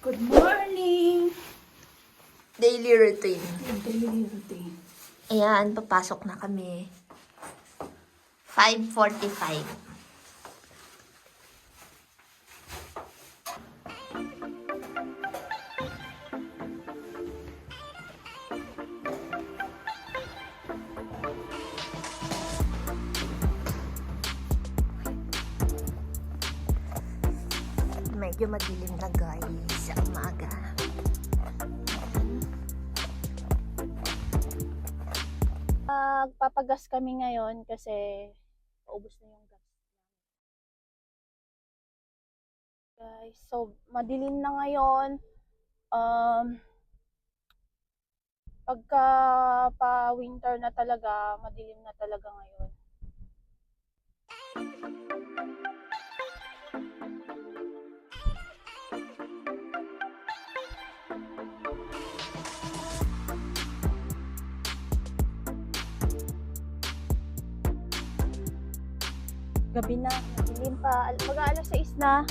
Good morning! Daily routine. Daily routine. Ayan, papasok na kami. 5:45. Medyo madilim na guys sa umaga. Magpapagas kami ngayon kasi paubos na yung gas. Guys, so madilim na ngayon. Pagka pa winter na talaga, madilim na talaga ngayon. Gabi na, madilim pa. Mag-aalas 6 na.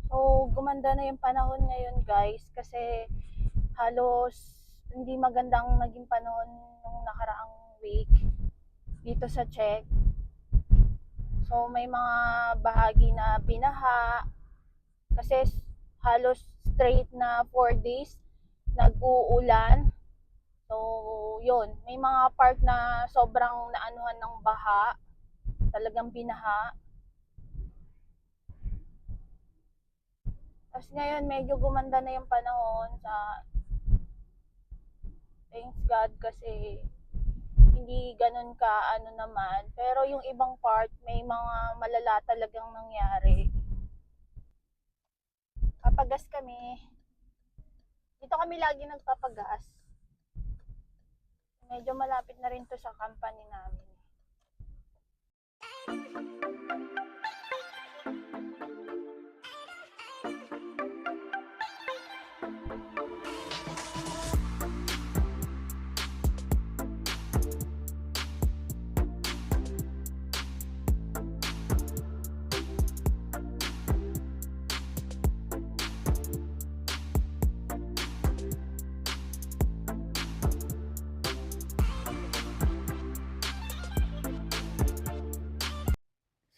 So, gumanda na yung panahon ngayon guys kasi halos hindi magandang naging panahon nung nakaraang week dito sa Czech. So, may mga bahagi na binaha kasi halos straight na 4 days nag-uulan. So, yun. May mga part na sobrang naanuhan ng baha. Talagang binaha. Tapos ngayon, medyo gumanda na yung panahon sa thanks God kasi hindi ganun ka ano naman. Pero yung ibang part, may mga malala talagang nangyari. Papagas kami. Dito kami lagi nagpapagas. Medyo malapit na rin to sa company namin.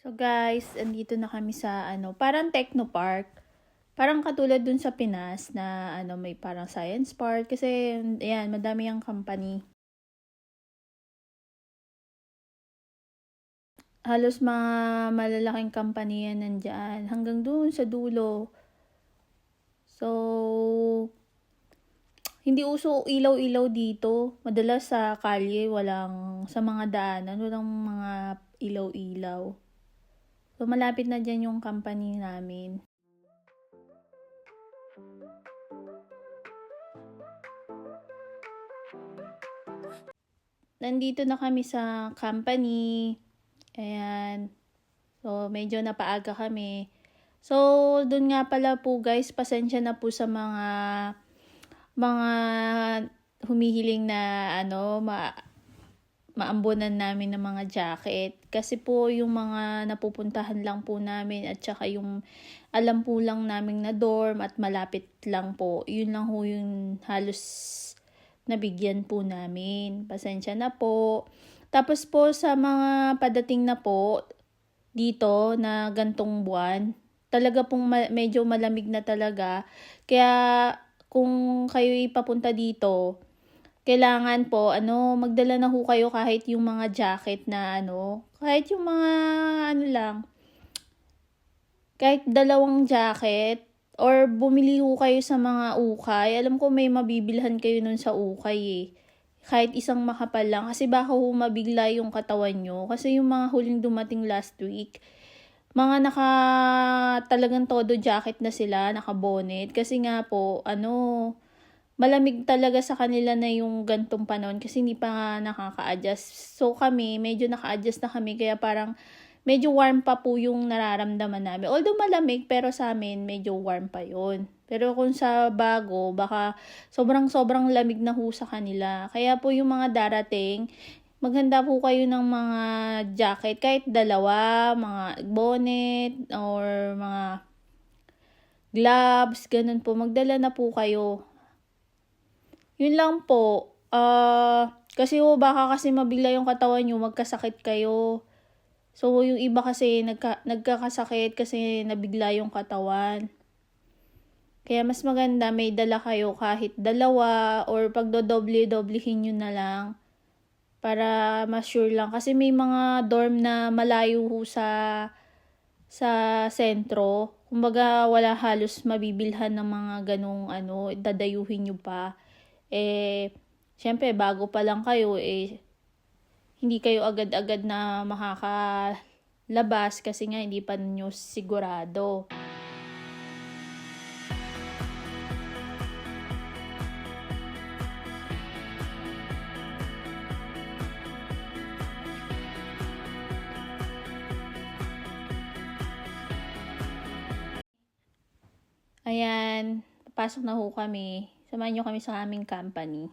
So guys, andito na kami sa parang Technopark. Parang katulad dun sa Pinas na may parang science park kasi ayan, madami ang company. Halos mga malalaking company yan nandyan hanggang dun sa dulo. So, hindi uso ilaw-ilaw dito. Madalas sa kalye, sa mga daanan, walang mga ilaw-ilaw. So, malapit na dyan yung company namin. Nandito na kami sa company. Ayan. So, medyo napaaga kami. So, dun nga pala po guys, pasensya na po sa mga humihiling na maambunan namin ng mga jacket. Kasi po yung mga napupuntahan lang po namin at saka yung alam po lang namin na dorm at malapit lang po. Yun lang po yung halos nabigyan po namin. Pasensya na po. Tapos po sa mga padating na po dito na gantong buwan, talaga pong medyo malamig na talaga. Kaya kung kayo ipapunta dito, kailangan po, magdala na ho kayo kahit yung mga jacket na kahit yung mga lang, kahit 2 jacket, or bumili ho kayo sa mga ukay. Alam ko may mabibilhan kayo nun sa ukay eh. Kahit isang makapal lang, kasi baka ho mabigla yung katawan nyo. Kasi yung mga huling dumating last week, mga talagang todo jacket na sila, naka bonnet. Kasi nga po, malamig talaga sa kanila na yung gantong panahon kasi hindi pa nga nakaka-adjust. So kami, medyo naka-adjust na kami kaya parang medyo warm pa po yung nararamdaman namin. Although malamig, pero sa amin medyo warm pa yun. Pero kung sa bago, baka sobrang lamig na ho sa kanila. Kaya po yung mga darating, maghanda po kayo ng mga jacket, kahit dalawa, mga bonnet, or mga gloves, ganun po. Magdala na po kayo. Yun lang po. Kasi baka kasi mabigla yung katawan nyo, magkasakit kayo. So, yung iba kasi nagkakasakit kasi nabigla yung katawan. Kaya mas maganda may dala kayo kahit dalawa or pag dodoble-doblehin nyo na lang para mas sure lang. Kasi may mga dorm na malayo ho sa sentro. Kumbaga wala halos mabibilhan ng mga ganong dadayuhin nyo pa. Syempre bago pa lang kayo, hindi kayo agad-agad na makakalabas kasi nga hindi pa nyo sigurado. Ayan, papasok na ho kami. Samahan nyo kami sa aming company.